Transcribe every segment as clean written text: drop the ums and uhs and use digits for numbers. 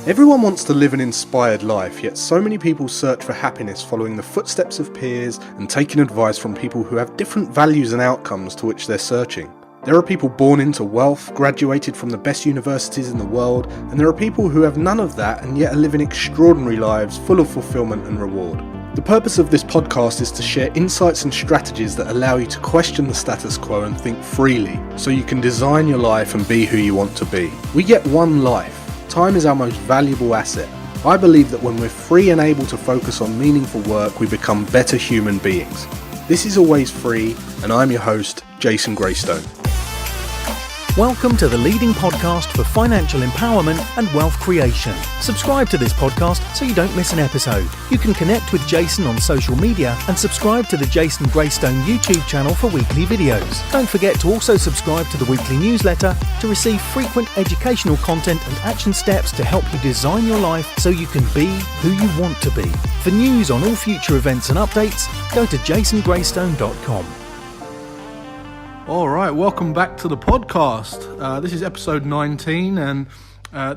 Everyone wants to live an inspired life, yet so many people search for happiness following the footsteps of peers and taking advice from people who have different values and outcomes to which they're searching. There are people born into wealth, graduated from the best universities in the world, and there are people who have none of that and yet are living extraordinary lives full of fulfillment and reward. The purpose of this podcast is to share insights and strategies that allow you to question the status quo and think freely, so you can design your life and be who you want to be. We get one life. Time is our most valuable asset. I believe that when we're free and able to focus on meaningful work, we become better human beings. This is Always Free, and I'm your host, Jason Greystone. Welcome to the leading podcast for financial empowerment and wealth creation. Subscribe to this podcast so you don't miss an episode. You can connect with Jason on social media and subscribe to the Jason Greystone YouTube channel for weekly videos. Don't forget to also subscribe to the weekly newsletter to receive frequent educational content and action steps to help you design your life so you can be who you want to be. For news on all future events and updates, go to jasongreystone.com. All right, welcome back to the podcast. This is episode 19, and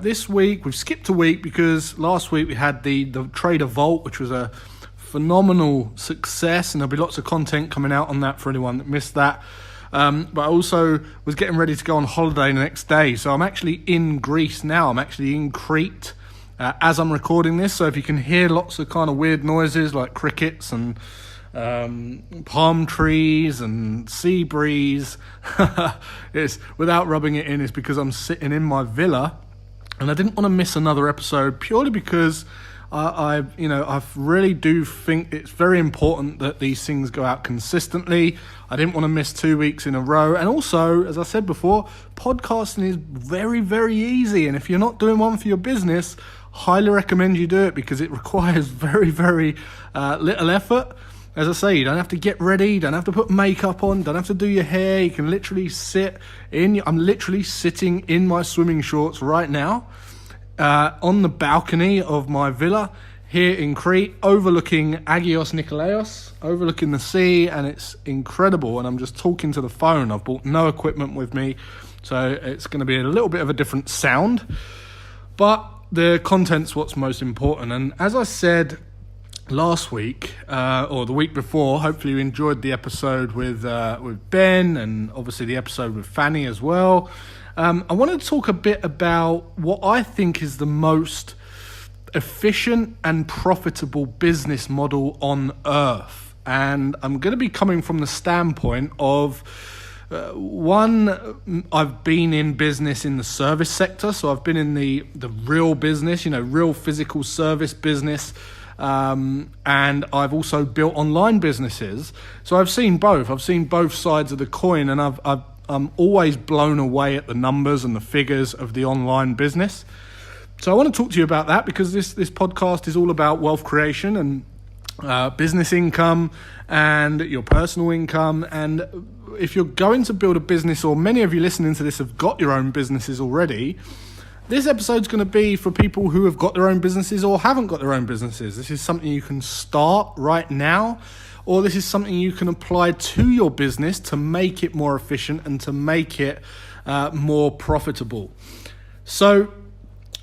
this week we've skipped a week because last week we had the Trader Vault, which was a phenomenal success, and there'll be lots of content coming out on that for anyone that missed that. But I also was getting ready to go on holiday the next day, so I'm actually in Greece now. I'm actually in Crete as I'm recording this, so if you can hear lots of kind of weird noises like crickets and palm trees and sea breeze, it's without rubbing it in, it's because I'm sitting in my villa, and I didn't want to miss another episode purely because I really do think it's very important that these things go out consistently. I didn't want to miss 2 weeks in a row, and also, as I said before, podcasting is very, very easy, and if you're not doing one for your business, highly recommend you do it because it requires very, very little effort. As I say, you don't have to get ready, you don't have to put makeup on, don't have to do your hair. You can literally I'm literally sitting in my swimming shorts right now on the balcony of my villa here in Crete, overlooking Agios Nikolaos, overlooking the sea, and it's incredible. And I'm just talking to the phone. I've brought no equipment with me, so it's going to be a little bit of a different sound. But the content's what's most important. And as I said last week or the week before, hopefully you enjoyed the episode with Ben, and obviously the episode with Fanny as well. I wanted to talk a bit about what I think is the most efficient and profitable business model on earth, and I'm going to be coming from the standpoint of one, I've been in business in the service sector, so I've been in the real business, real physical service business. And I've also built online businesses, so I've seen both. I've seen both sides of the coin, and I'm always blown away at the numbers and the figures of the online business. So I want to talk to you about that because this podcast is all about wealth creation and business income and your personal income. And if you're going to build a business, or many of you listening to this have got your own businesses already, this episode's going to be for people who have got their own businesses or haven't got their own businesses. This is something you can start right now, or this is something you can apply to your business to make it more efficient and to make it more profitable. So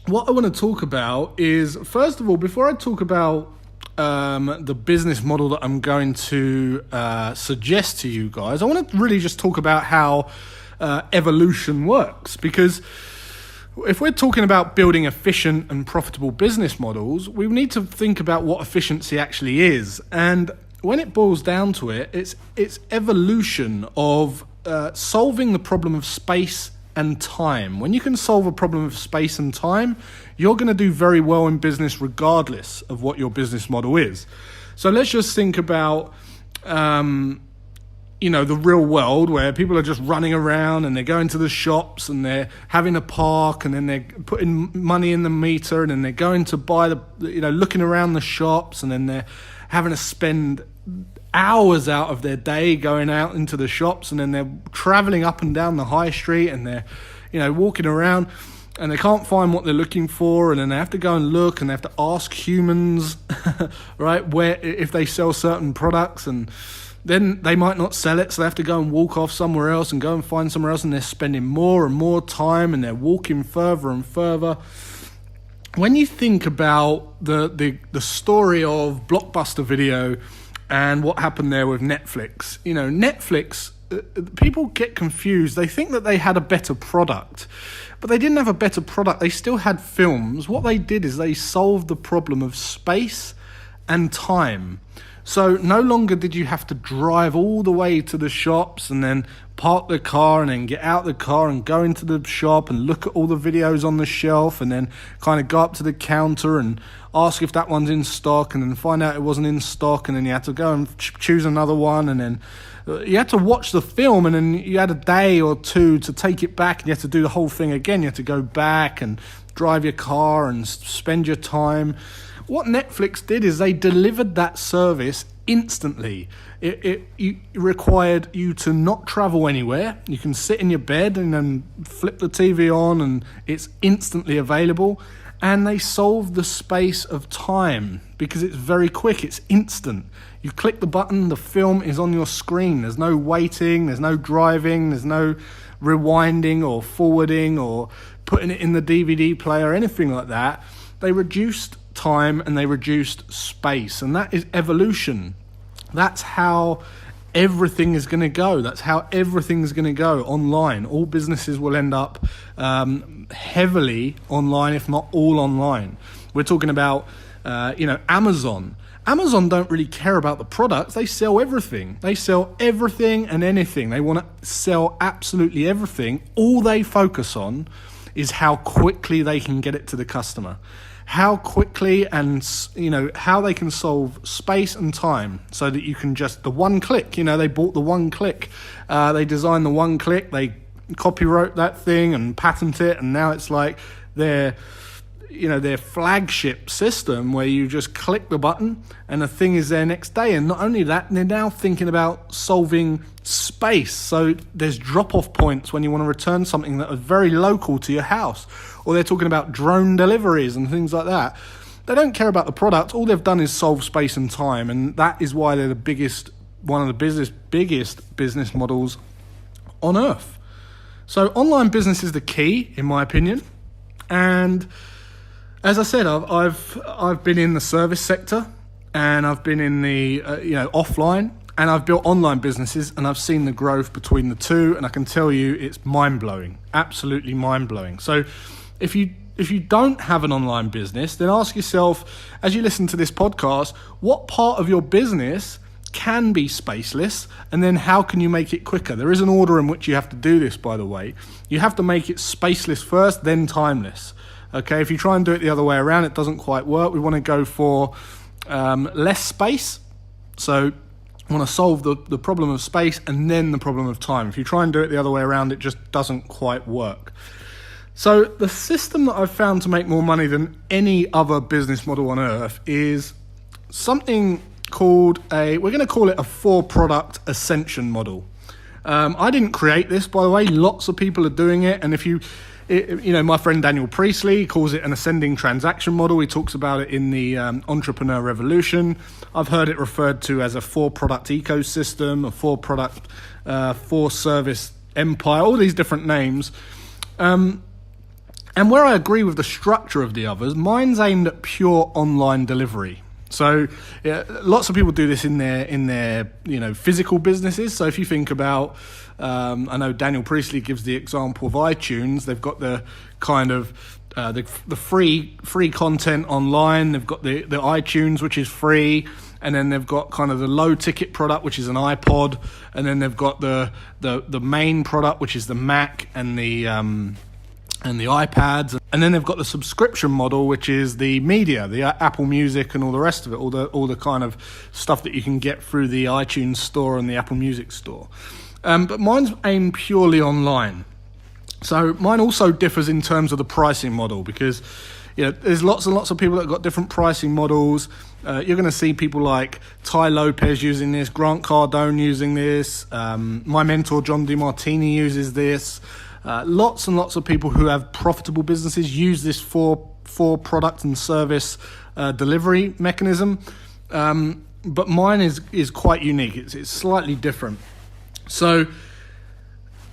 what I want to talk about is, first of all, before I talk about the business model that I'm going to suggest to you guys, I want to really just talk about how evolution works, because if we're talking about building efficient and profitable business models, we need to think about what efficiency actually is. And when it boils down to it, it's evolution of solving the problem of space and time. When you can solve a problem of space and time, you're going to do very well in business regardless of what your business model is. So let's just think about the real world, where people are just running around and they're going to the shops and they're having a park, and then they're putting money in the meter, and then they're going to buy looking around the shops, and then they're having to spend hours out of their day going out into the shops, and then they're traveling up and down the high street, and they're walking around, and they can't find what they're looking for, and then they have to go and look, and they have to ask humans right, where, if they sell certain products, and then they might not sell it, so they have to go and walk off somewhere else and go and find somewhere else, and they're spending more and more time, and they're walking further and further. when you think about the story of Blockbuster Video and what happened there with Netflix, Netflix, people get confused. They think that they had a better product, but they didn't have a better product. They still had films. What they did is they solved the problem of space and time. So no longer did you have to drive all the way to the shops and then park the car and then get out the car and go into the shop and look at all the videos on the shelf and then kind of go up to the counter and ask if that one's in stock and then find out it wasn't in stock, and then you had to go and choose another one, and then you had to watch the film, and then you had a day or two to take it back and you had to do the whole thing again. You had to go back and drive your car and spend your time. What Netflix did is they delivered that service instantly. It required you to not travel anywhere. You can sit in your bed and then flip the TV on and it's instantly available. And they solved the space of time because it's very quick, it's instant. You click the button, the film is on your screen. There's no waiting, there's no driving, there's no rewinding or forwarding or putting it in the DVD player, anything like that. They reduced time and they reduced space, and that is evolution. That's how everything is going to go. That's how everything's going to go online. All businesses will end up heavily online, if not all online. We're talking about Amazon. Amazon don't really care about the products. They sell everything. They sell everything and anything. They want to sell absolutely everything. All they focus on is how quickly they can get it to the customer. How quickly and, how they can solve space and time so that you can just, the one click, they bought the one click. They designed the one click, they copyright that thing and patent it, and now it's like their flagship system where you just click the button and the thing is there next day. And not only that, they're now thinking about solving space. So there's drop-off points when you want to return something that is very local to your house. Or they're talking about drone deliveries and things like that. They don't care about the product. All they've done is solve space and time, and that is why they're one of the biggest business models on earth. So online business is the key, in my opinion. And as I said, I've been in the service sector, and I've been in the offline, and I've built online businesses, and I've seen the growth between the two, and I can tell you it's mind-blowing, absolutely mind-blowing. So if you don't have an online business, then ask yourself, as you listen to this podcast, what part of your business can be spaceless, and then how can you make it quicker? There is an order in which you have to do this, by the way. You have to make it spaceless first, then timeless. Okay, if you try and do it the other way around, it doesn't quite work. We want to go for less space. So we want to solve the problem of space and then the problem of time. If you try and do it the other way around, it just doesn't quite work. So the system that I've found to make more money than any other business model on earth is something called we're going to call it a 4-product ascension model. I didn't create this, by the way. Lots of people are doing it. And my friend Daniel Priestley calls it an ascending transaction model. He talks about it in the Entrepreneur Revolution. I've heard it referred to as a 4-product ecosystem, a 4-product, 4-service empire, all these different names. And where I agree with the structure of the others, mine's aimed at pure online delivery. So lots of people do this in their physical businesses. So if you think about, I know Daniel Priestley gives the example of iTunes. They've got the kind of the free content online. They've got the iTunes, which is free, and then they've got kind of the low ticket product, which is an iPod, and then they've got the main product, which is the Mac and the iPads, and then they've got the subscription model, which is the media, the Apple Music and all the rest of it, all the kind of stuff that you can get through the iTunes store and the Apple Music store. But mine's aimed purely online. So mine also differs in terms of the pricing model because there's lots and lots of people that have got different pricing models. You're going to see people like Ty Lopez using this, Grant Cardone using this, my mentor John DeMartini uses this. Lots and lots of people who have profitable businesses use this for product and service delivery mechanism, but mine is quite unique. It's slightly different. So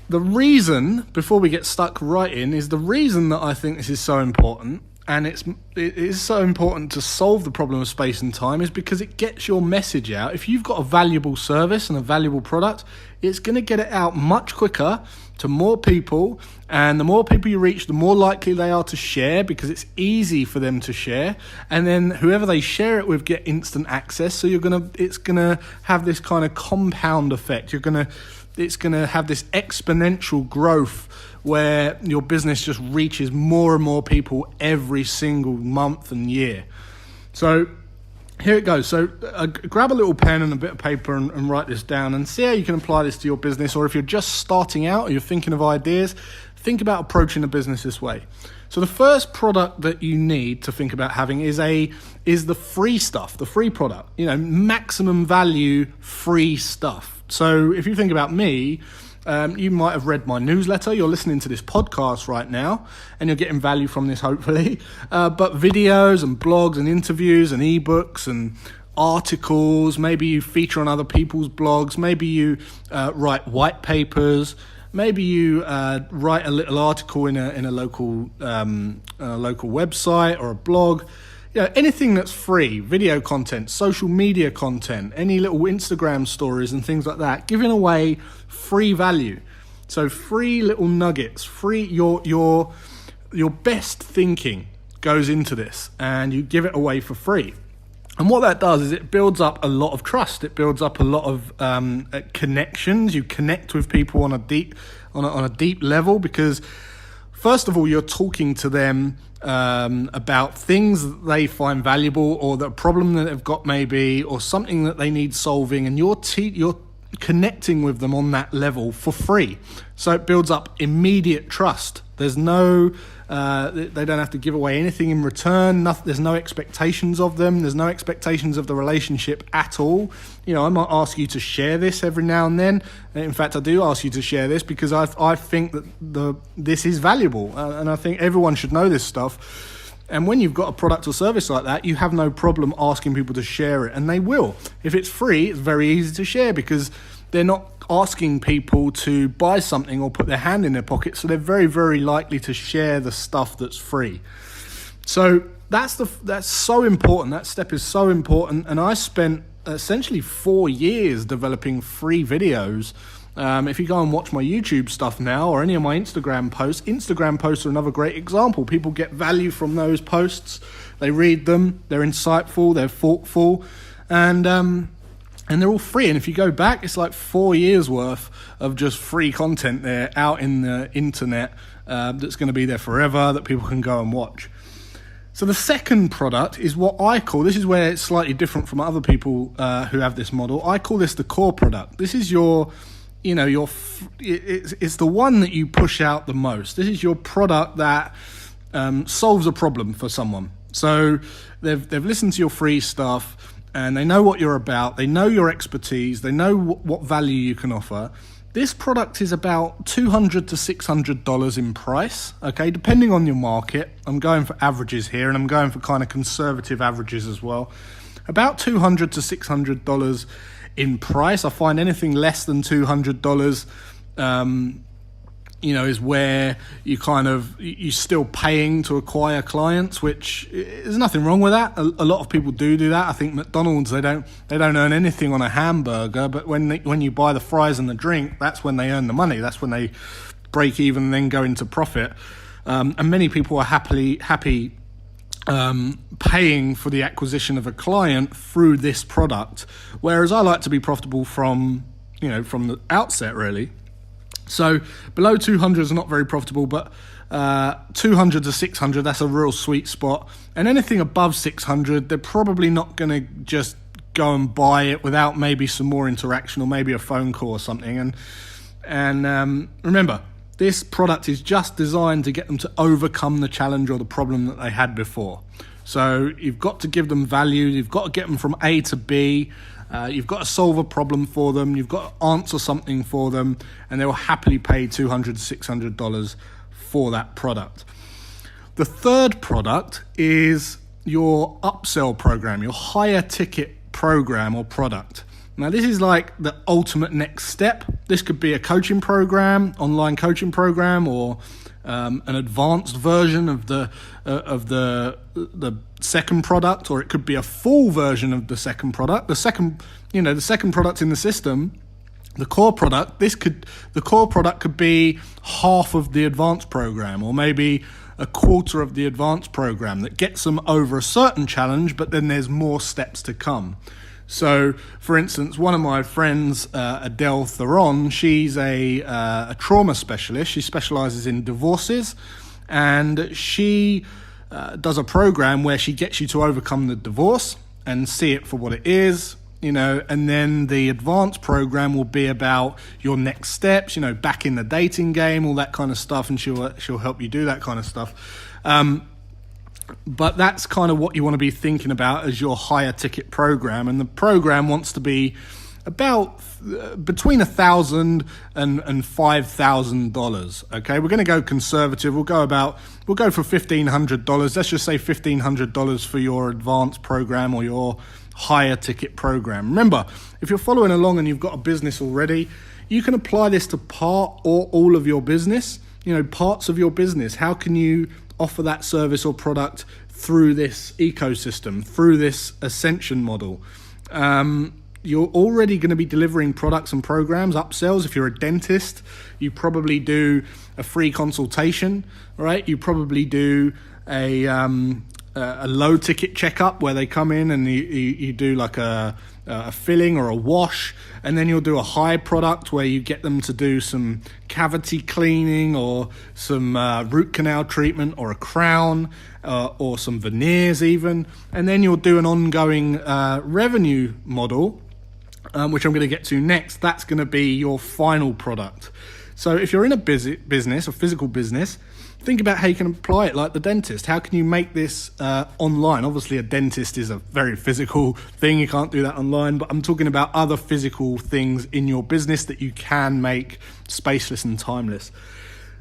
the reason, before we get stuck right in, is the reason that I think this is so important and it is so important to solve the problem of space and time, is because it gets your message out. If you've got a valuable service and a valuable product, it's going to get it out much quicker to more people, and the more people you reach, the more likely they are to share, because it's easy for them to share, and then whoever they share it with get instant access. So it's gonna have this kind of compound effect. It's gonna have this exponential growth where your business just reaches more and more people every single month and year. So here it goes. So grab a little pen and a bit of paper and write this down and see how you can apply this to your business. Or if you're just starting out or you're thinking of ideas, think about approaching a business this way. So the first product that you need to think about having is the free stuff, the free product, maximum value free stuff. So if you think about me, you might have read my newsletter. You're listening to this podcast right now, and you're getting value from this, hopefully. But videos and blogs and interviews and ebooks and articles, maybe you feature on other people's blogs, maybe you write white papers, maybe you write a little article in a local website or a blog. Anything that's free, video content, social media content, any little Instagram stories and things like that, giving away free value. So free little nuggets, free your best thinking goes into this, and you give it away for free. And what that does is it builds up a lot of trust. It builds up a lot of connections. You connect with people on a deep level, because first of all, you're talking to them about things that they find valuable, or the problem that they've got maybe, or something that they need solving, and you're connecting with them on that level for free. So it builds up immediate trust. There's no they don't have to give away anything in return. There's no expectations of them. There's no expectations of the relationship at all. I might ask you to share this every now and then. In fact, I do ask you to share this because I think that this is valuable, and I think everyone should know this stuff. And when you've got a product or service like that, you have no problem asking people to share it, and they will. If it's free, it's very easy to share, because they're not asking people to buy something or put their hand in their pocket, so they're very, very likely to share the stuff that's free. So that's so important. That step is so important, and I spent essentially 4 years developing free videos. If you go and watch my YouTube stuff now, or any of my Instagram posts are another great example. People get value from those posts. They read them, they're insightful, they're thoughtful, and they're all free. And if you go back, it's like 4 years worth of just free content there out in the internet that's going to be there forever, that people can go and watch. So the second product is what I call, this is where it's slightly different from other people who have this model. I call this the core product. This is it's the one that you push out the most. This is your product that solves a problem for someone. So they've listened to your free stuff, and they know what you're about, they know your expertise, they know what value you can offer. This product is about $200 to $600 in price, okay, depending on your market. I'm going for averages here, and I'm going for kind of conservative averages as well. About $200 to $600 in price. I find anything less than $200, is where you're still paying to acquire clients, which there's nothing wrong with that. A lot of people do that. I think McDonald's, they don't earn anything on a hamburger, but when you buy the fries and the drink, that's when they earn the money. That's when they break even and then go into profit. And many people are happy paying for the acquisition of a client through this product, whereas I like to be profitable from the outset, really. So below 200 is not very profitable, but 200 to 600, that's a real sweet spot. And anything above 600, they're probably not going to just go and buy it without maybe some more interaction or maybe a phone call or something. And remember, this product is just designed to get them to overcome the challenge or the problem that they had before. So you've got to give them value. You've got to get them from A to B. You've got to solve a problem for them. You've got to answer something for them, and they will happily pay $200 to $600 for that product. The third product is your upsell program, your higher ticket program or product. Now, this is like the ultimate next step. This could be a coaching program, online coaching program, or an advanced version of the second product, or it could be a full version of the second product. The second product in the system, the core product. The core product could be half of the advanced program, or maybe a quarter of the advanced program that gets them over a certain challenge, but then there's more steps to come. So, for instance, one of my friends, Adele Theron, she's a trauma specialist. She specializes in divorces, and she does a program where she gets you to overcome the divorce and see it for what it is, and then the advanced program will be about your next steps, back in the dating game, all that kind of stuff, and she'll help you do that kind of stuff. But that's kind of what you want to be thinking about as your higher ticket program, and the program wants to be about between $1,000 and $5,000. Okay, we're going to go conservative. We'll go for $1,500. Let's just say $1,500 for your advanced program or your higher ticket program. Remember, if you're following along and you've got a business already, you can apply this to part or all of your business. Parts of your business. How can you offer that service or product through this ecosystem, through this ascension model? You're already going to be delivering products and programs, upsells. If you're a dentist, you probably do a free consultation, right? You probably do a low ticket checkup where they come in and you do like a filling or a wash, and then you'll do a high product where you get them to do some cavity cleaning or some root canal treatment or a crown or some veneers even, and then you'll do an ongoing revenue model, which I'm going to get to next. That's going to be your final product. So if you're in a business, a physical business, think about how you can apply it like the dentist. How can you make this online? Obviously, a dentist is a very physical thing. You can't do that online, but I'm talking about other physical things in your business that you can make spaceless and timeless.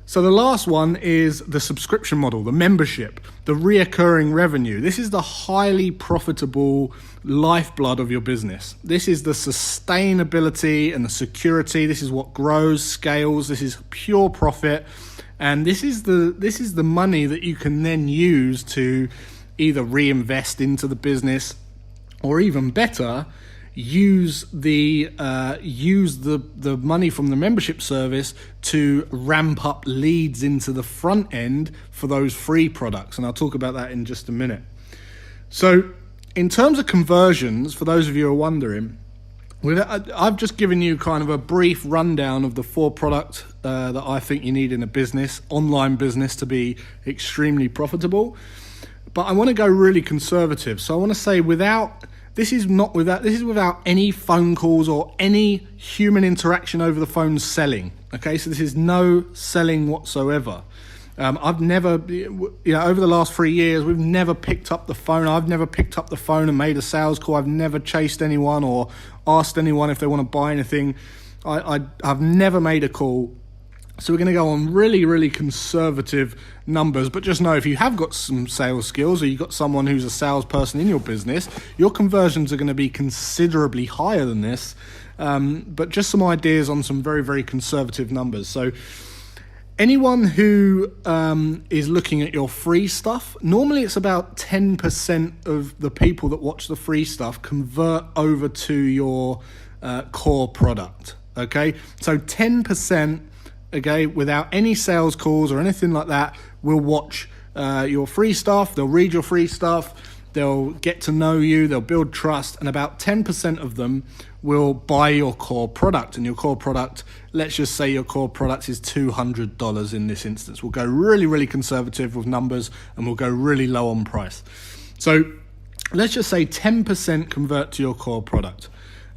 So the last one is the subscription model, the membership, the reoccurring revenue. This is the highly profitable lifeblood of your business. This is the sustainability and the security. This is what grows, scales. This is pure profit. And this is the money that you can then use to either reinvest into the business, or even better, use the money from the membership service to ramp up leads into the front end for those free products. And I'll talk about that in just a minute. So in terms of conversions, for those of you who are wondering, I've just given you kind of a brief rundown of the 4 products that I think you need in a business, online business, to be extremely profitable. But I want to go really conservative. So I want to say this is without any phone calls or any human interaction over the phone selling. Okay, so this is no selling whatsoever. I've never, over the last 3 years, we've never picked up the phone. I've never picked up the phone and made a sales call. I've never chased anyone or asked anyone if they want to buy anything. I've never made a call. So we're going to go on really, really conservative numbers. But just know, if you have got some sales skills, or you've got someone who's a salesperson in your business, your conversions are going to be considerably higher than this. But just some ideas on some very, very conservative numbers. So anyone who is looking at your free stuff, normally it's about 10% of the people that watch the free stuff convert over to your core product. Okay, so 10%. Okay, without any sales calls or anything like that, will watch your free stuff. They'll read your free stuff. They'll get to know you. They'll build trust. And about 10% of them will buy your core product. And your core product, let's just say your core product is $200 in this instance. We'll go really, really conservative with numbers, and we'll go really low on price. So let's just say 10% convert to your core product.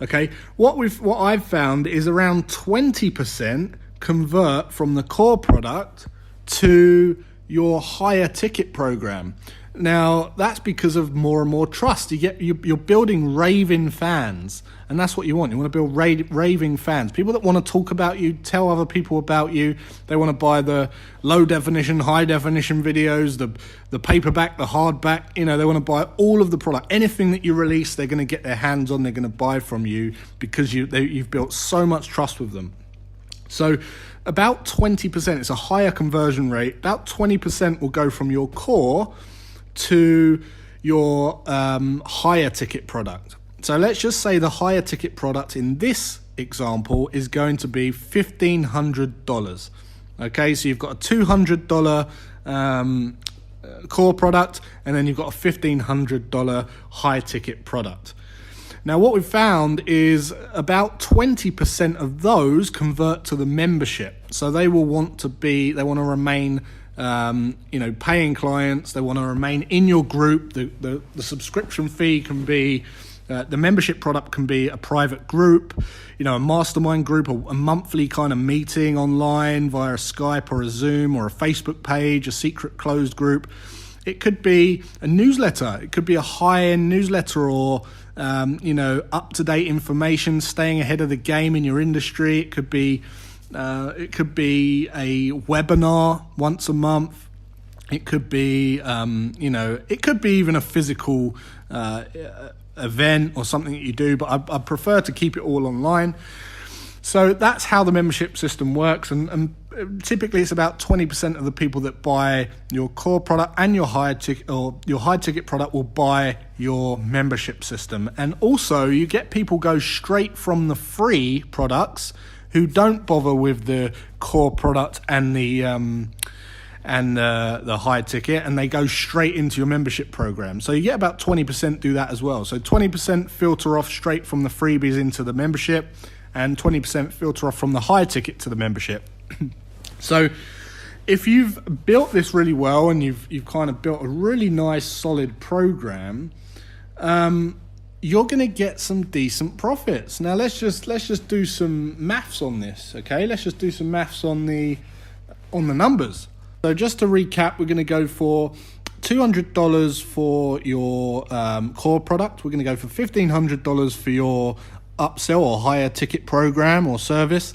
Okay, what I've found is around 20% convert from the core product to your higher ticket program. Now, that's because of more and more trust. You're building raving fans, and that's what you want. You want to build raving fans, people that want to talk about you, tell other people about you. They want to buy the low definition, high definition videos, the paperback, the hardback. They want to buy all of the product. Anything that you release, they're going to get their hands on. They're going to buy from you because you've built so much trust with them. So about 20%, it's a higher conversion rate, about 20% will go from your core to your higher ticket product. So let's just say the higher ticket product in this example is going to be $1,500. Okay, so you've got a $200 core product, and then you've got a $1,500 high ticket product. Now, what we've found is about 20% of those convert to the membership. So they want to remain, paying clients. They want to remain in your group. The subscription fee can be, the membership product can be a private group, a mastermind group, a monthly kind of meeting online via a Skype or a Zoom or a Facebook page, a secret closed group. It could be a newsletter. It could be a high-end newsletter or, up-to-date information, staying ahead of the game in your industry. It could be a webinar once a month. It could be, it could be even a physical event or something that you do, but I prefer to keep it all online. So that's how the membership system works, and typically it's about 20% of the people that buy your core product and your high ticket product will buy your membership system. And also you get people go straight from the free products who don't bother with the core product and the high ticket, and they go straight into your membership program. So you get about 20% do that as well. So 20% filter off straight from the freebies into the membership, and 20% filter off from the high ticket to the membership. So if you've built this really well and you've kind of built a really nice solid program, you're going to get some decent profits. Now let's just do some maths on this, okay? Let's just do some maths on the numbers. So just to recap, we're going to go for $200 for your core product. We're going to go for $1,500 for your upsell or higher ticket program or service.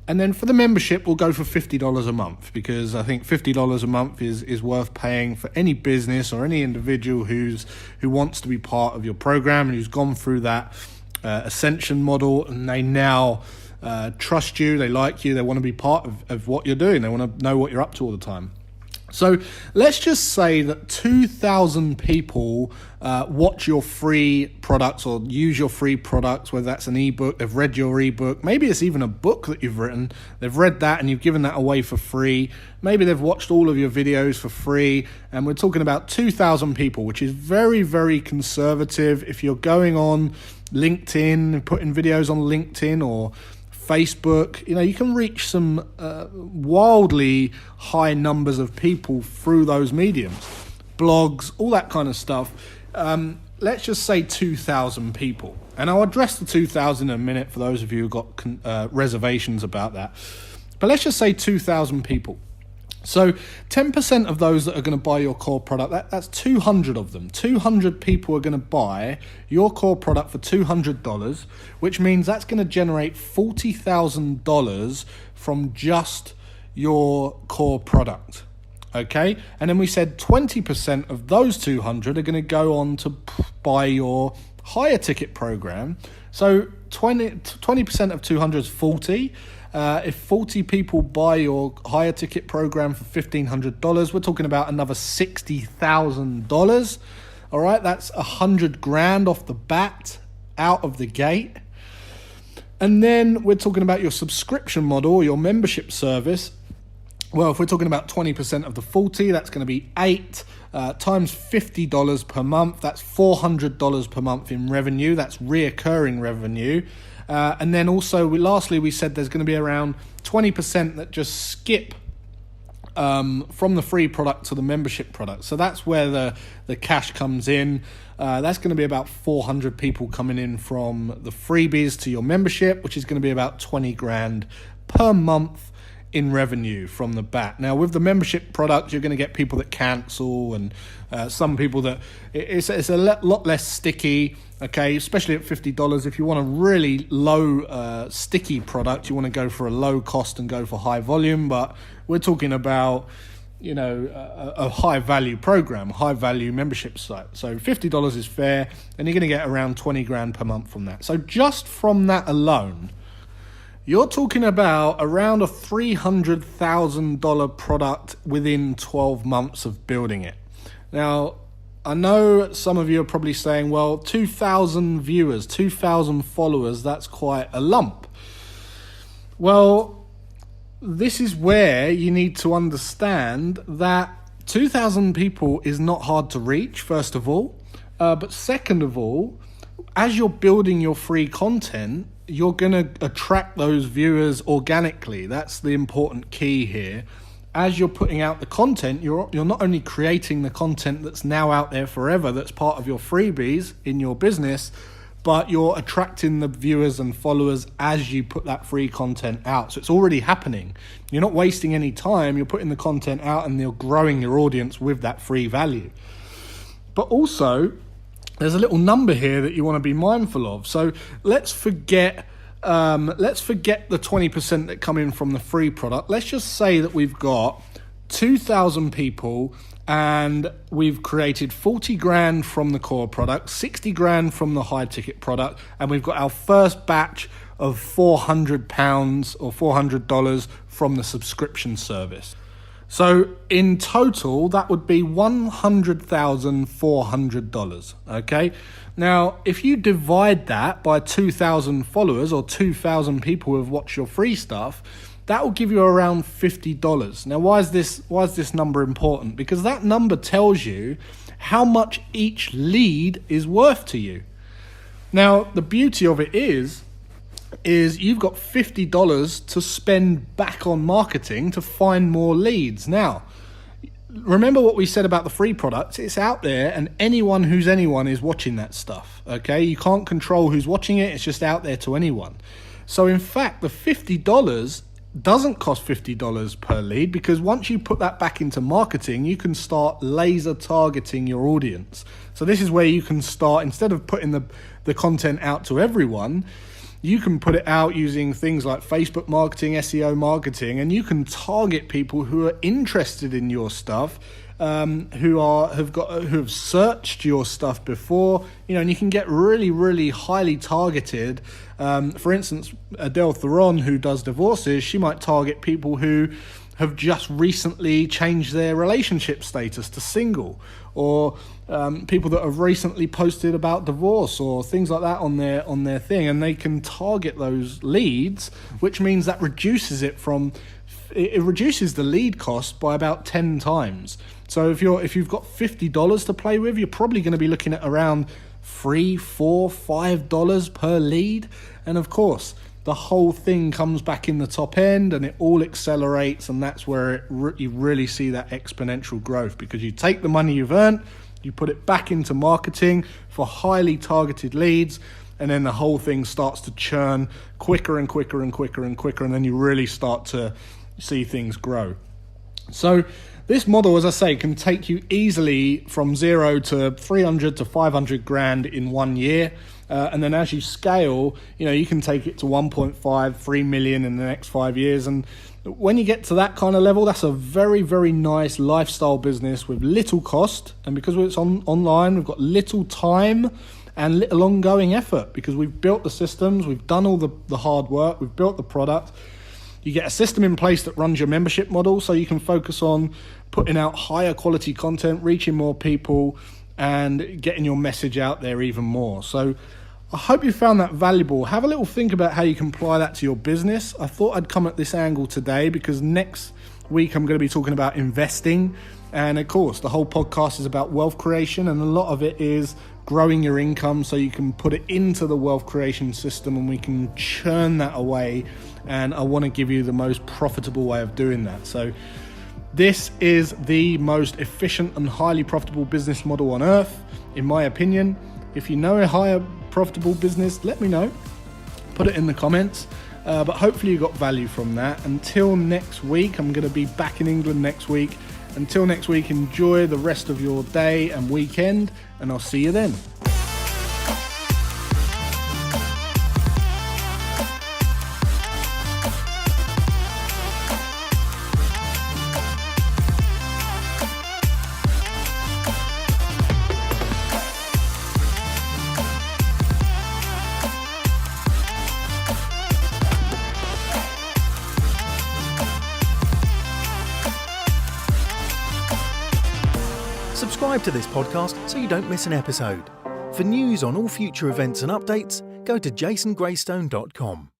And then for the membership, we'll go for $50 a month, because I think $50 a month is worth paying for any business or any individual who wants to be part of your program and who's gone through that ascension model, and they now trust you, they like you, they want to be part of what you're doing, they want to know what you're up to all the time. So let's just say that 2,000 people watch your free products or use your free products, whether that's an ebook, they've read your ebook, maybe it's even a book that you've written, they've read that and you've given that away for free, maybe they've watched all of your videos for free, and we're talking about 2,000 people, which is very, very conservative. If you're going on LinkedIn, putting videos on LinkedIn or Facebook, you can reach some wildly high numbers of people through those mediums, blogs, all that kind of stuff. Let's just say 2,000 people, and I'll address the 2,000 in a minute for those of you who've got reservations about that. But let's just say 2,000 people. So 10% of those that are going to buy your core product, that's 200 of them. 200 people are going to buy your core product for $200, which means that's going to generate $40,000 from just your core product. Okay? And then we said 20% of those 200 are going to go on to buy your higher ticket program. So 20% of 200 is 40. If 40 people buy your higher ticket program for $1,500, we're talking about another $60,000. All right, that's $100,000 off the bat, out of the gate. And then we're talking about your subscription model, your membership service. Well, if we're talking about 20% of the 40, that's going to be 8 times $50 per month. That's $400 per month in revenue. That's reoccurring revenue. And then also, lastly, we said there's going to be around 20% that just skip from the free product to the membership product. So that's where the cash comes in. That's going to be about 400 people coming in from the freebies to your membership, which is going to be about $20,000 per month in revenue from the bat. Now, with the membership product, you're going to get people that cancel, and some people that it's a lot less sticky. Okay, especially at $50. If you want a really low sticky product, you want to go for a low cost and go for high volume. But we're talking about a high value program, high value membership site. So $50 is fair, and you're going to get around $20,000 per month from that. So just from that alone, You're talking about around a $300,000 product within 12 months of building it. Now, I know some of you are probably saying, well, 2,000 viewers, 2,000 followers, that's quite a lump. Well, this is where you need to understand that 2,000 people is not hard to reach, first of all. But second of all, as you're building your free content, you're going to attract those viewers organically. That's the important key here. As you're putting out the content, you're not only creating the content that's now out there forever, that's part of your freebies in your business, but you're attracting the viewers and followers as you put that free content out. So it's already happening. You're not wasting any time. You're putting the content out and you're growing your audience with that free value. But also, there's a little number here that you want to be mindful of. So let's forget the 20% that come in from the free product. Let's just say that we've got 2,000 people and we've created 40 grand from the core product, 60 grand from the high ticket product, and we've got our first batch of £400 or $400 from the subscription service. So in total, that would be $100,400, okay? Now, if you divide that by 2,000 followers or 2,000 people who have watched your free stuff, that will give you around $50. Now, why is this number important? Because that number tells you how much each lead is worth to you. Now, the beauty of it is you've got $50 to spend back on marketing to find more leads. Now, remember what we said about the free product. It's out there and anyone who's anyone is watching that stuff, okay? You can't control who's watching it. It's just out there to anyone. So in fact, the $50 doesn't cost $50 per lead, because once you put that back into marketing, you can start laser targeting your audience. So this is where you can start, instead of putting the content out to everyone, you can put it out using things like Facebook marketing, SEO marketing, and you can target people who are interested in your stuff, who have searched your stuff before, and you can get really, really highly targeted. For instance, Adele Theron, who does divorces, she might target people who have just recently changed their relationship status to single, or people that have recently posted about divorce or things like that on their thing, and they can target those leads, which means that reduces it reduces the lead cost by about 10 times. So if you've got $50 to play with, you're probably going to be looking at around $3, $4, $5 per lead, and of course the whole thing comes back in the top end and it all accelerates, and that's where you really see that exponential growth, because you take the money you've earned, you put it back into marketing for highly targeted leads, and then the whole thing starts to churn quicker and quicker and quicker and quicker, and then you really start to see things grow. So this model, as I say, can take you easily from 0 to 300 to 500 grand in 1 year. And then as you scale, you can take it to 1.5, 3 million in the next 5 years. And when you get to that kind of level, that's a very, very nice lifestyle business with little cost. And because it's online, we've got little time and little ongoing effort, because we've built the systems, we've done all the hard work, we've built the product. You get a system in place that runs your membership model, so you can focus on putting out higher quality content, reaching more people, and getting your message out there even more. So I hope you found that valuable. Have a little think about how you can apply that to your business. I thought I'd come at this angle today because next week I'm going to be talking about investing. And of course, the whole podcast is about wealth creation, and a lot of it is growing your income so you can put it into the wealth creation system and we can churn that away. And I want to give you the most profitable way of doing that. So this is the most efficient and highly profitable business model on earth, in my opinion. If you know a higher profitable business, let me know. Put it in the comments. But hopefully you got value from that. Until next week, I'm going to be back in England next week. Until next week, enjoy the rest of your day and weekend, and I'll see you then. subscribe to this podcast so you don't miss an episode. For news on all future events and updates, go to jasongreystone.com.